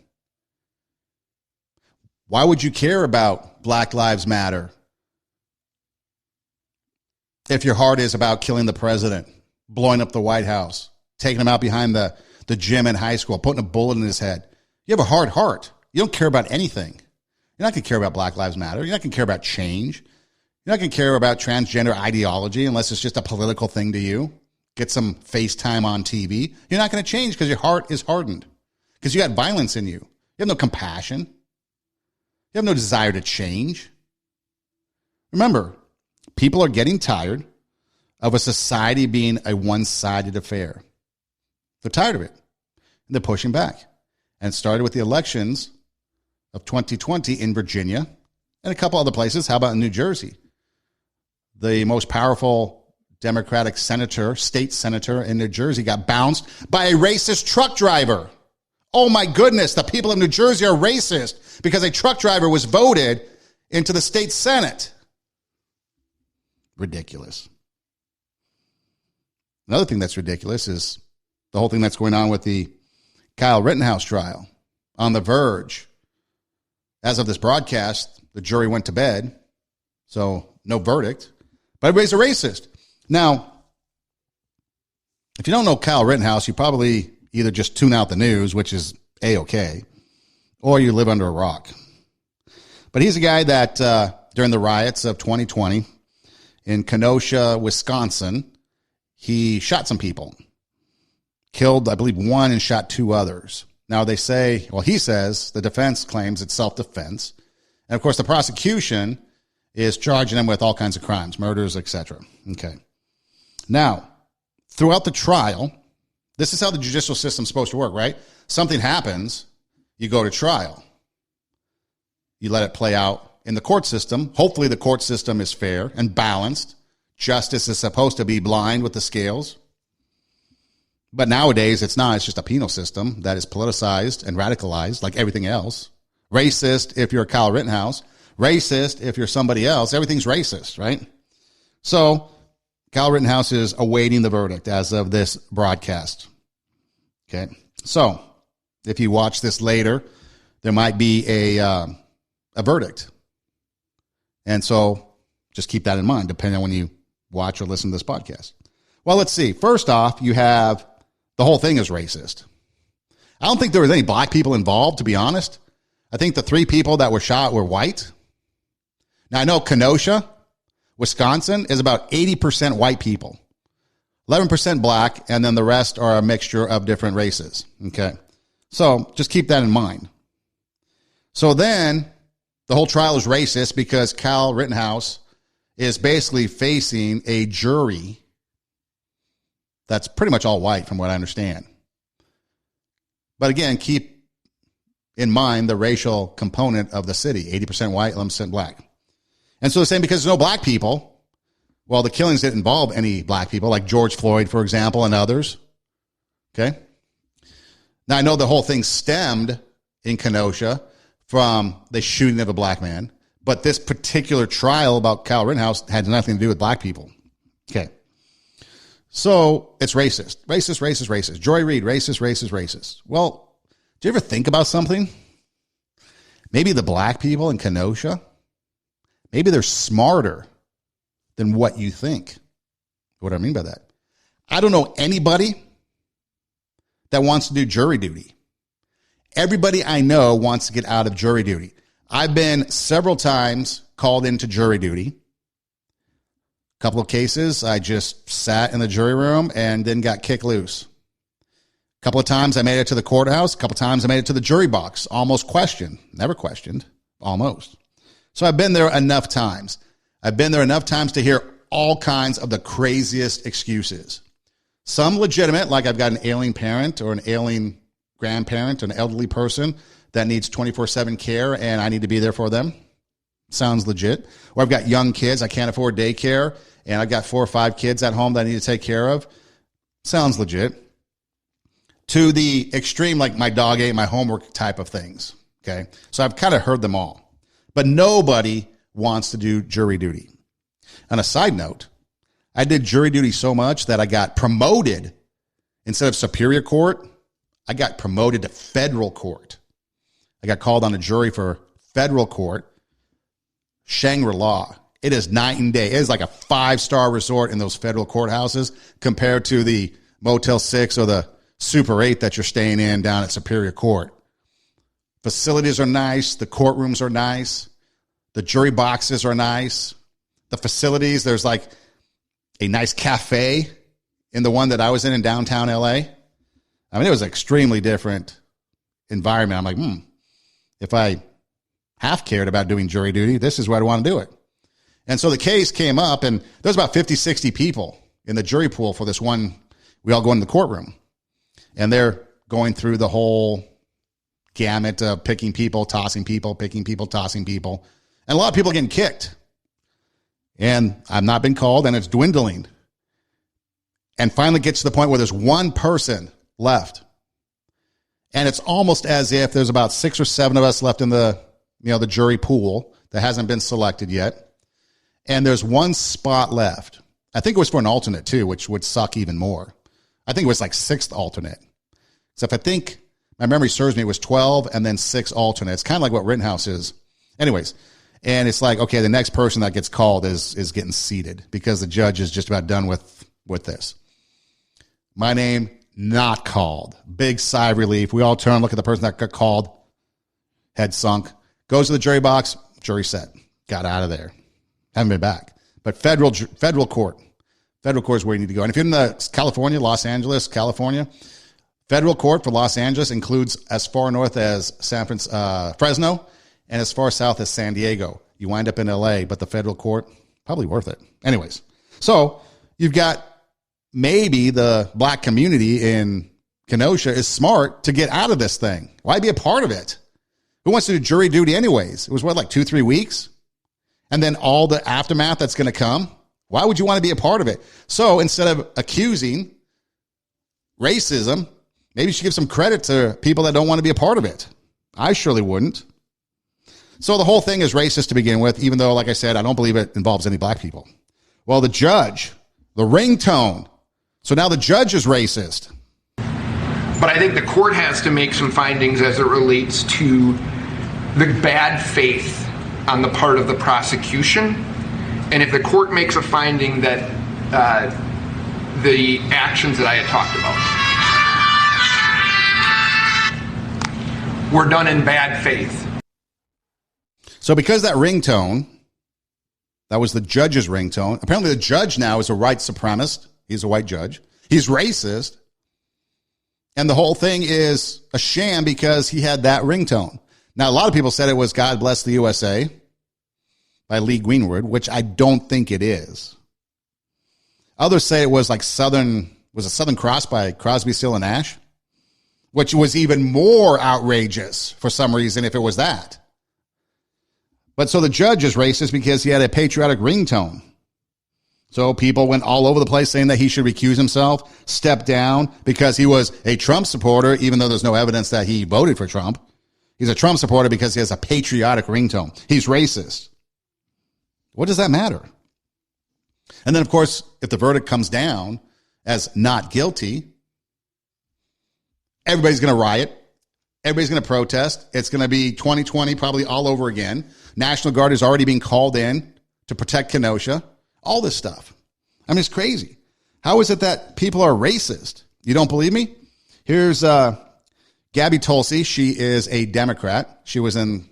S1: Why would you care about Black Lives Matter if your heart is about killing the president, blowing up the White House, taking him out behind the gym in high school, putting a bullet in his head? You have a hard heart. You don't care about anything. You're not going to care about Black Lives Matter. You're not going to care about change. You're not going to care about transgender ideology unless it's just a political thing to you. Get some FaceTime on TV. You're not going to change because your heart is hardened, because you got violence in you. You have no compassion. You have no desire to change. Remember, people are getting tired of a society being a one-sided affair. They're tired of it. And they're pushing back. And it started with the elections of 2020 in Virginia and a couple other places. How about in New Jersey? The most powerful Democratic senator, state senator in New Jersey, got bounced by a racist truck driver. Oh my goodness, the people of New Jersey are racist because a truck driver was voted into the state Senate. Ridiculous. Another thing that's ridiculous is the whole thing that's going on with the Kyle Rittenhouse trial. On the verge. As of this broadcast, the jury went to bed, so no verdict. But everybody's a racist. Now, if you don't know Kyle Rittenhouse, you probably either just tune out the news, which is A-okay, or you live under a rock. But he's a guy that during the riots of 2020 in Kenosha, Wisconsin, he shot some people. Killed, I believe, one and shot two others. Now they say, well, he says, the defense claims it's self-defense. And of course, the prosecution is charging him with all kinds of crimes, murders, etc. Okay. Now, throughout the trial, this is how the judicial system's supposed to work, right? Something happens, you go to trial. You let it play out in the court system. Hopefully the court system is fair and balanced. Justice is supposed to be blind with the scales. But nowadays it's not. It's just a penal system that is politicized and radicalized like everything else. Racist if you're Kyle Rittenhouse. Racist if you're somebody else. Everything's racist, right? So Kyle Rittenhouse is awaiting the verdict as of this broadcast. Okay. So if you watch this later, there might be a verdict. And so just keep that in mind, depending on when you watch or listen to this podcast. Well, let's see. First off, you have the whole thing is racist. I don't think there was any black people involved, to be honest. I think the 3 people that were shot were white. Now, I know Kenosha, Wisconsin, is about 80% white people, 11% black, and then the rest are a mixture of different races. Okay. So just keep that in mind. So then the whole trial is racist because Kyle Rittenhouse is basically facing a jury that's pretty much all white from what I understand. But again, keep in mind the racial component of the city, 80% white, 11% black. And so the same, because there's no black people, well, the killings didn't involve any black people, like George Floyd, for example, and others. Okay? Now, I know the whole thing stemmed in Kenosha from the shooting of a black man, but this particular trial about Kyle Rittenhouse had nothing to do with black people. Okay. So it's racist. Racist, racist, racist. Joy Reid, racist, racist, racist. Well, do you ever think about something? Maybe the black people in Kenosha, maybe they're smarter than what you think. What do I mean by that? I don't know anybody that wants to do jury duty. Everybody I know wants to get out of jury duty. I've been several times called into jury duty. A couple of cases, I just sat in the jury room and then got kicked loose. A couple of times I made it to the courthouse. A couple of times I made it to the jury box. Almost questioned. Never questioned. Almost. So I've been there enough times. I've been there enough times to hear all kinds of the craziest excuses. Some legitimate, like I've got an ailing parent or an ailing grandparent, an elderly person that needs 24/7 care and I need to be there for them. Sounds legit. Or I've got young kids, I can't afford daycare, and I've got 4 or 5 kids at home that I need to take care of. Sounds legit. To the extreme, like my dog ate my homework type of things. Okay. So I've kind of heard them all. But nobody wants to do jury duty. On a side note, I did jury duty so much that I got promoted. Instead of superior court, I got promoted to federal court. I got called on a jury for federal court. Shangri-La. It is night and day. It is like a 5-star resort in those federal courthouses compared to the Motel 6 or the Super 8 that you're staying in down at Superior Court. Facilities are nice. The courtrooms are nice. The jury boxes are nice. The facilities, there's like a nice cafe in the one that I was in downtown LA. I mean, it was an extremely different environment. I'm like, if I half cared about doing jury duty, this is where I want to do it. And so the case came up, and there's about 50, 60 people in the jury pool for this one. We all go in the courtroom, and they're going through the whole gamut of picking people, tossing people, picking people, tossing people. And a lot of people getting kicked. And I've not been called, and it's dwindling. And finally gets to the point where there's one person left. And it's almost as if there's about 6 or 7 of us left in the jury pool that hasn't been selected yet. And there's one spot left. I think it was for an alternate too, which would suck even more. I think it was like 6th alternate. So if I think my memory serves me, it was 12 and then 6 alternates, kind of like what Rittenhouse is. Anyways, and it's like, okay, the next person that gets called is getting seated because the judge is just about done with this. My name, not called. Big sigh of relief. We all turn, look at the person that got called, head sunk. Goes to the jury box, jury set. Got out of there. Haven't been back. But federal court. Federal court is where you need to go. And if you're in the California, Los Angeles, California, federal court for Los Angeles includes as far north as Fresno and as far south as San Diego. You wind up in LA, but the federal court, probably worth it. Anyways, so you've got maybe the black community in Kenosha is smart to get out of this thing. Why be a part of it? Who wants to do jury duty anyways? It was what, like 2-3 weeks? And then all the aftermath that's going to come? Why would you want to be a part of it? So instead of accusing racism, maybe you should give some credit to people that don't want to be a part of it. I surely wouldn't. So the whole thing is racist to begin with, even though, like I said, I don't believe it involves any black people. Well, the judge, the ringtone. So now the judge is racist.
S19: But I think the court has to make some findings as it relates to the bad faith on the part of the prosecution. And if the court makes a finding that the actions that I had talked about were done in bad faith,
S1: So because that ringtone, that was the judge's ringtone. Apparently the judge now is a white supremacist. He's a white judge. He's racist. And the whole thing is a sham because he had that ringtone. Now, a lot of people said it was God Bless the USA by Lee Greenwood, which I don't think it is. Others say it was like a Southern Cross by Crosby, Still and Nash, which was even more outrageous for some reason if it was that. But so the judge is racist because he had a patriotic ringtone. So people went all over the place saying that he should recuse himself, step down because he was a Trump supporter, even though there's no evidence that he voted for Trump. He's a Trump supporter because he has a patriotic ringtone. He's racist. What does that matter? And then, of course, if the verdict comes down as not guilty, everybody's going to riot. Everybody's going to protest. It's going to be 2020 probably all over again. National Guard is already being called in to protect Kenosha. All this stuff. I mean, it's crazy. How is it that people are racist? You don't believe me? Here's Gabby Tulsi. She is a Democrat. She was in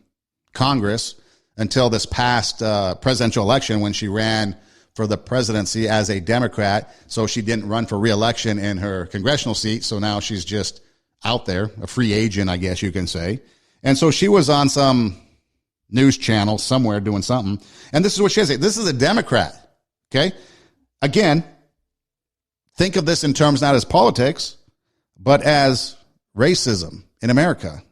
S1: Congress until this past presidential election when she ran for the presidency as a Democrat. So she didn't run for re-election in her congressional seat. So now she's just out there, a free agent, I guess you can say. And so she was on some news channel somewhere doing something. And this is what she said. This is a Democrat. Okay. Again, think of this in terms not as politics, but as racism in America.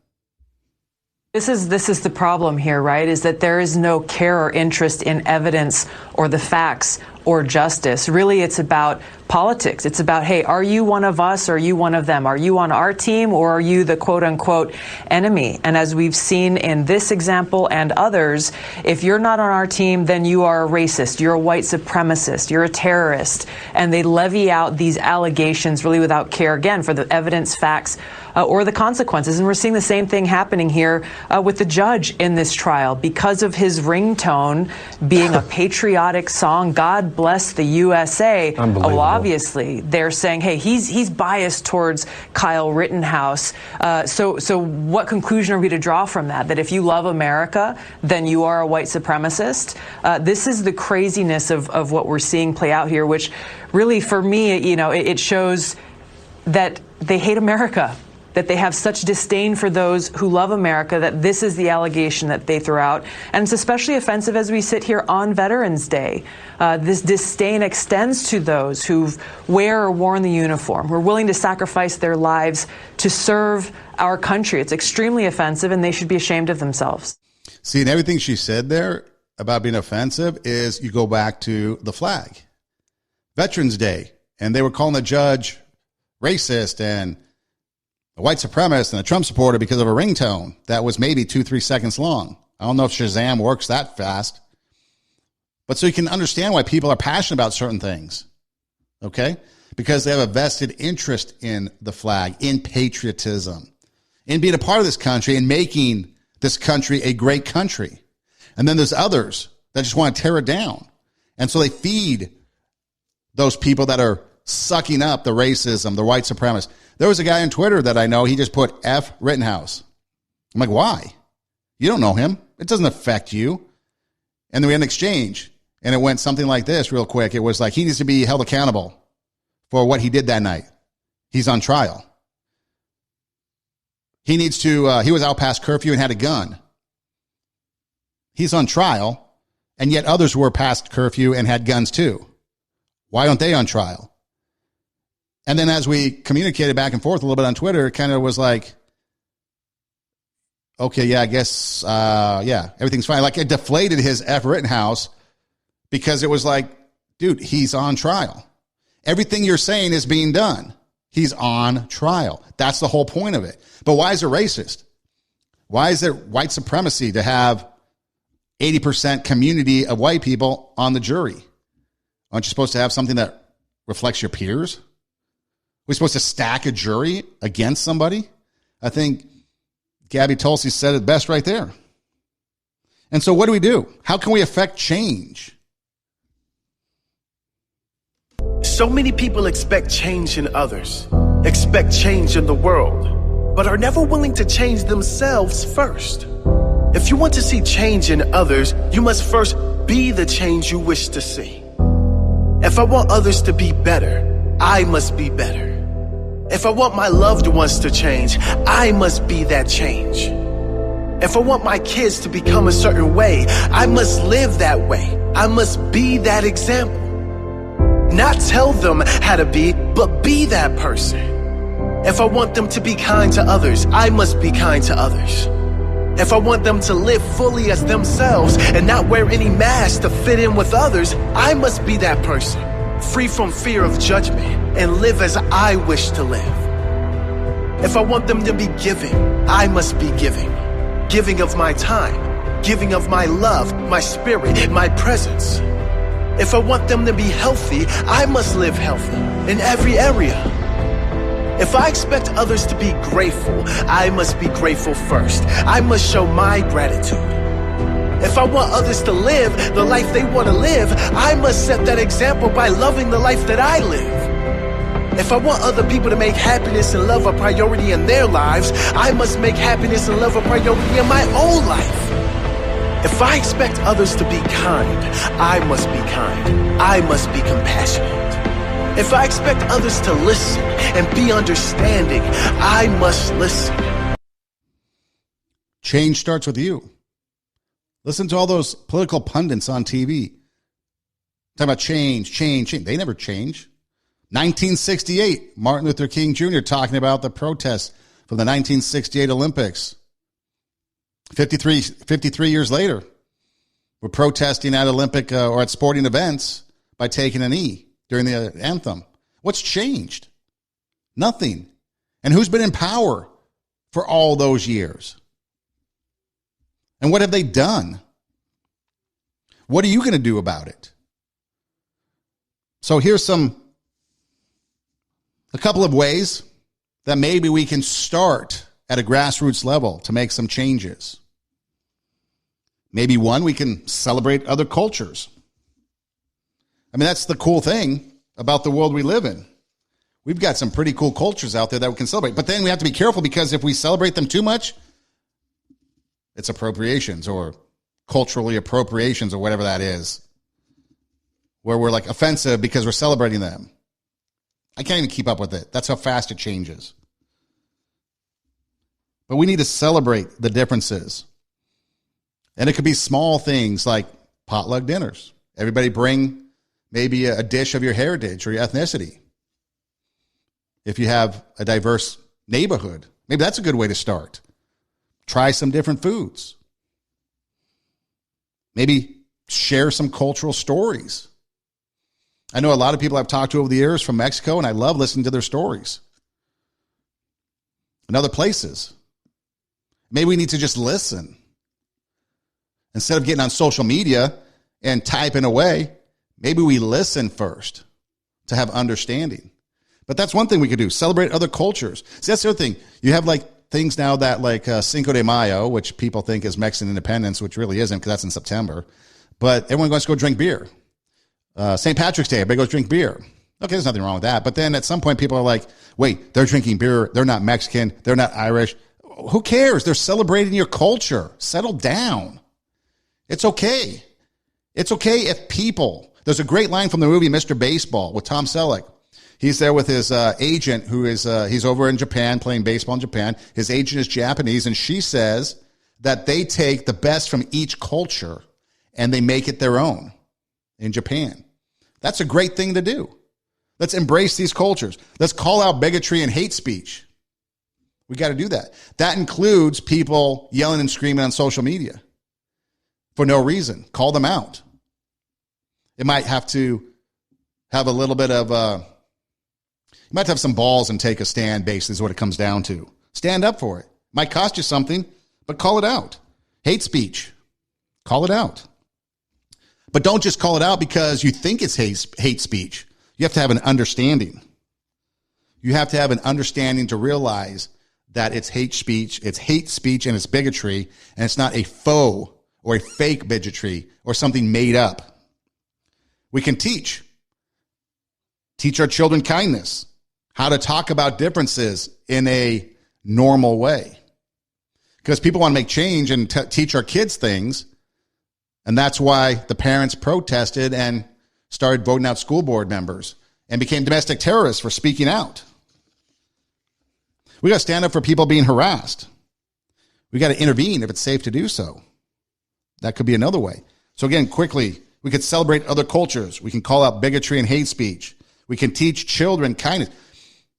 S20: This is the problem here, right? Is that there is no care or interest in evidence or the facts or justice. Really, it's about politics. It's about, hey, are you one of us or are you one of them? Are you on our team or are you the quote unquote enemy? And as we've seen in this example and others, if you're not on our team, then you are a racist. You're a white supremacist. You're a terrorist. And they levy out these allegations really without care, again, for the evidence, facts, or the consequences. And we're seeing the same thing happening here with the judge in this trial because of his ringtone being a patriotic song, God Bless the USA. Well, obviously, they're saying, hey, he's biased towards Kyle Rittenhouse. So what conclusion are we to draw from that? That if you love America, then you are a white supremacist? This is the craziness of what we're seeing play out here, which really, for me, it shows that they hate America, that they have such disdain for those who love America, that this is the allegation that they throw out. And it's especially offensive as we sit here on Veterans Day. This disdain extends to those who wear or worn the uniform, who are willing to sacrifice their lives to serve our country. It's extremely offensive, and they should be ashamed of themselves.
S1: See, and everything she said there about being offensive is you go back to the flag. Veterans Day, and they were calling the judge racist and a white supremacist and a Trump supporter because of a ringtone that was maybe 2-3 seconds long. I don't know if Shazam works that fast. But so you can understand why people are passionate about certain things. Okay? Because they have a vested interest in the flag, in patriotism, in being a part of this country and making this country a great country. And then there's others that just want to tear it down. And so they feed those people that are sucking up the racism, the white supremacists. There was a guy on Twitter that I know, he just put F Rittenhouse. I'm like, why? You don't know him. It doesn't affect you. And then we had an exchange, and it went something like this real quick. It was like, he needs to be held accountable for what he did that night. He's on trial. He needs to, he was out past curfew and had a gun. He's on trial, and yet others were past curfew and had guns too. Why aren't they on trial? And then as we communicated back and forth a little bit on Twitter, it kind of was like, okay, yeah, I guess, everything's fine. Like, it deflated his F Rittenhouse because it was like, dude, he's on trial. Everything you're saying is being done. He's on trial. That's the whole point of it. But why is it racist? Why is it white supremacy to have 80% community of white people on the jury? Aren't you supposed to have something that reflects your peers? We're supposed to stack a jury against somebody? I think Gabby Tulsi said it best right there. And so what do? How can we affect change?
S21: So many people expect change in others, expect change in the world, but are never willing to change themselves first. If you want to see change in others, you must first be the change you wish to see. If I want others to be better, I must be better. If I want my loved ones to change, I must be that change. If I want my kids to become a certain way, I must live that way. I must be that example. Not tell them how to be, but be that person. If I want them to be kind to others, I must be kind to others. If I want them to live fully as themselves and not wear any mask to fit in with others, I must be that person, free from fear of judgment and live as I wish to live. If I want them to be giving, I must be giving. Giving of my time, giving of my love, my spirit, my presence. If I want them to be healthy, I must live healthy in every area. If I expect others to be grateful, I must be grateful first. I must show my gratitude. If I want others to live the life they want to live, I must set that example by loving the life that I live. If I want other people to make happiness and love a priority in their lives, I must make happiness and love a priority in my own life. If I expect others to be kind, I must be kind. I must be compassionate. If I expect others to listen and be understanding, I must listen.
S1: Change starts with you. Listen to all those political pundits on TV. Talking about change. They never change. 1968, Martin Luther King Jr. talking about the protests from the 1968 Olympics. 53 years later, we're protesting at Olympic or at sporting events by taking a knee during the anthem. What's changed? Nothing. And who's been in power for all those years? And what have they done? What are you going to do about it? So here's a couple of ways that maybe we can start at a grassroots level to make some changes. Maybe one, we can celebrate other cultures. I mean, that's the cool thing about the world we live in. We've got some pretty cool cultures out there that we can celebrate. But then we have to be careful, because if we celebrate them too much, it's appropriations or culturally appropriations or whatever that is, where we're like offensive because we're celebrating them. I can't even keep up with it. That's how fast it changes. But we need to celebrate the differences. And it could be small things like potluck dinners. Everybody bring maybe a dish of your heritage or your ethnicity. If you have a diverse neighborhood, maybe that's a good way to start. Try some different foods. Maybe share some cultural stories. I know a lot of people I've talked to over the years from Mexico, and I love listening to their stories. And other places. Maybe we need to just listen. Instead of getting on social media and typing away, maybe we listen first to have understanding. But that's one thing we could do. Celebrate other cultures. See, that's the other thing. You have like things now that like Cinco de Mayo, which people think is Mexican independence, which really isn't, because that's in September. But everyone goes to go drink beer. St. Patrick's Day, everybody goes drink beer. Okay, there's nothing wrong with that. But then at some point, people are like, wait, they're drinking beer. They're not Mexican. They're not Irish. Who cares? They're celebrating your culture. Settle down. It's okay. It's okay if people, there's a great line from the movie Mr. Baseball with Tom Selleck. He's there with his agent who is, he's over in Japan playing baseball in Japan. His agent is Japanese, and she says that they take the best from each culture and they make it their own in Japan. That's a great thing to do. Let's embrace these cultures. Let's call out bigotry and hate speech. We got to do that. That includes people yelling and screaming on social media for no reason. Call them out. It might have to have a little bit of, you might have some balls and take a stand, basically, is what it comes down to. Stand up for it. Might cost you something, but call it out. Hate speech. Call it out. But don't just call it out because you think it's hate speech. You have to have an understanding. You have to have an understanding to realize that it's hate speech and it's bigotry, and it's not a faux or a fake bigotry or something made up. We can teach our children kindness, how to talk about differences in a normal way. because people want to make change and teach our kids things. And that's why the parents protested and started voting out school board members and became domestic terrorists for speaking out. We got to stand up for people being harassed. We got to intervene if it's safe to do so. That could be another way. So again, quickly, we could celebrate other cultures. We can call out bigotry and hate speech. We can teach children kindness.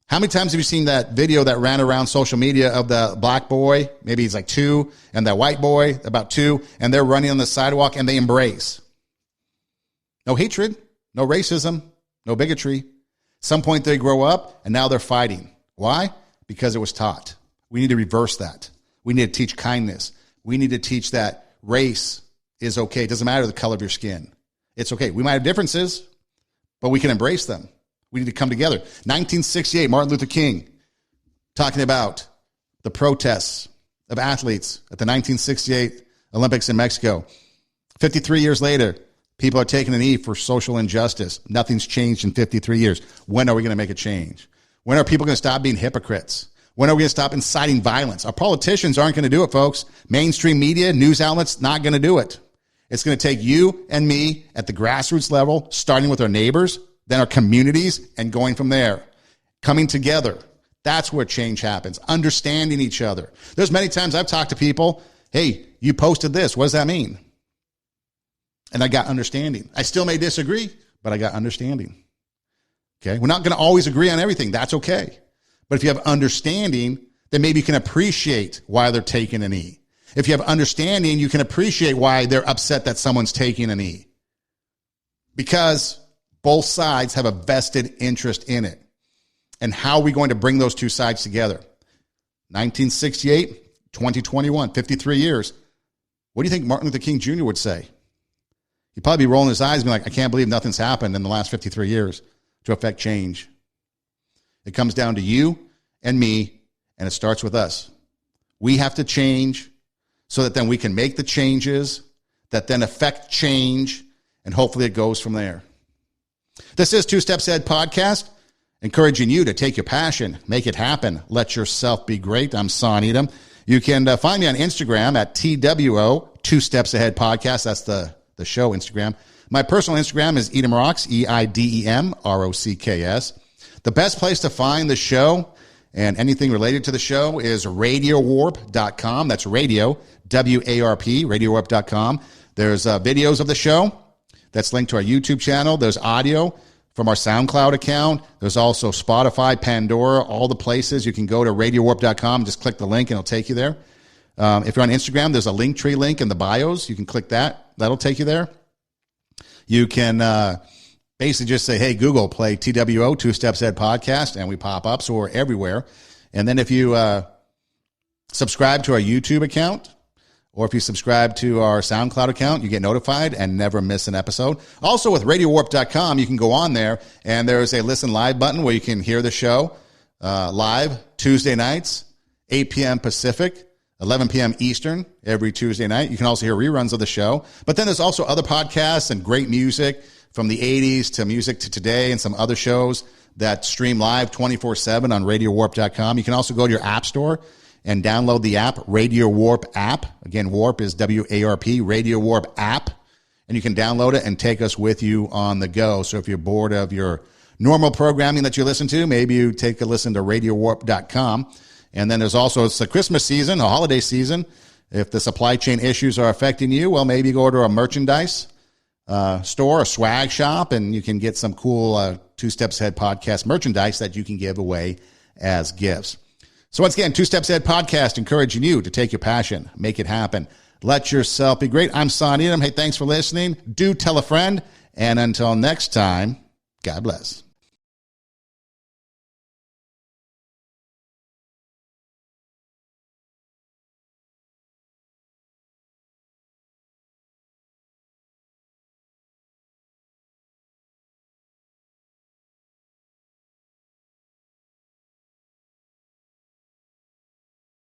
S1: How many times have you seen that video that ran around social media of the black boy, maybe he's like 2, and that white boy, about 2, and they're running on the sidewalk and they embrace? No hatred, no racism, no bigotry. Some point they grow up and now they're fighting. Why? Because it was taught. We need to reverse that. We need to teach kindness. We need to teach that race is okay. It doesn't matter the color of your skin. It's okay. We might have differences, but we can embrace them. We need to come together. 1968, Martin Luther King talking about the protests of athletes at the 1968 Olympics in Mexico. 53 years later, people are taking a knee for social injustice. Nothing's changed in 53 years. When are we going to make a change? When are people going to stop being hypocrites? When are we going to stop inciting violence? Our politicians aren't going to do it, folks. Mainstream media, news outlets, not going to do it. It's going to take you and me at the grassroots level, starting with our neighbors, then our communities, and going from there. Coming together. That's where change happens. Understanding each other. There's many times I've talked to people, hey, you posted this. What does that mean? And I got understanding. I still may disagree, but I got understanding. Okay? We're not going to always agree on everything. That's okay. But if you have understanding, then maybe you can appreciate why they're taking a knee. If you have understanding, you can appreciate why they're upset that someone's taking a knee. Because both sides have a vested interest in it. And how are we going to bring those two sides together? 1968, 2021, 53 years. What do you think Martin Luther King Jr. would say? He'd probably be rolling his eyes and be like, I can't believe nothing's happened in the last 53 years to affect change. It comes down to you and me, and it starts with us. We have to change so that then we can make the changes that then affect change, and hopefully it goes from there. This is Two Steps Ahead Podcast, encouraging you to take your passion, make it happen, let yourself be great. I'm Son Edom. You can find me on Instagram at TWO, Two Steps Ahead Podcast. That's the show Instagram. My personal Instagram is Edom Rocks, EIDEMROCKS. The best place to find the show and anything related to the show is radiowarp.com. That's radio, W-A-R-P, radiowarp.com. There's videos of the show. That's linked to our YouTube channel. There's audio from our SoundCloud account. There's also Spotify, Pandora, all the places. You can go to radiowarp.com, just click the link, and it'll take you there. If you're on Instagram, there's a Linktree link in the bios. You can click that. That'll take you there. You can basically just say, hey, Google, play TWO, Two Steps Ahead Podcast, and we pop up, so we're everywhere. And then if you subscribe to our YouTube account, or if you subscribe to our SoundCloud account, you get notified and never miss an episode. Also with radiowarp.com, you can go on there, and there's a listen live button where you can hear the show live Tuesday nights, 8 p.m. Pacific, 11 p.m. Eastern every Tuesday night. You can also hear reruns of the show. But then there's also other podcasts and great music from the 80s to music to today and some other shows that stream live 24/7 on radiowarp.com. You can also go to your app store and download the app, Radio Warp app. Again, Warp is W-A-R-P, Radio Warp app. And you can download it and take us with you on the go. So if you're bored of your normal programming that you listen to, maybe you take a listen to radiowarp.com. And then there's also, it's the Christmas season, a holiday season. If the supply chain issues are affecting you, well, maybe go to a merchandise store, a swag shop, and you can get some cool Two Steps Ahead Podcast merchandise that you can give away as gifts. So once again, Two Steps Ahead Podcast, encouraging you to take your passion, make it happen. Let yourself be great. I'm Son Edom. Hey, thanks for listening. Do tell a friend. And until next time, God bless.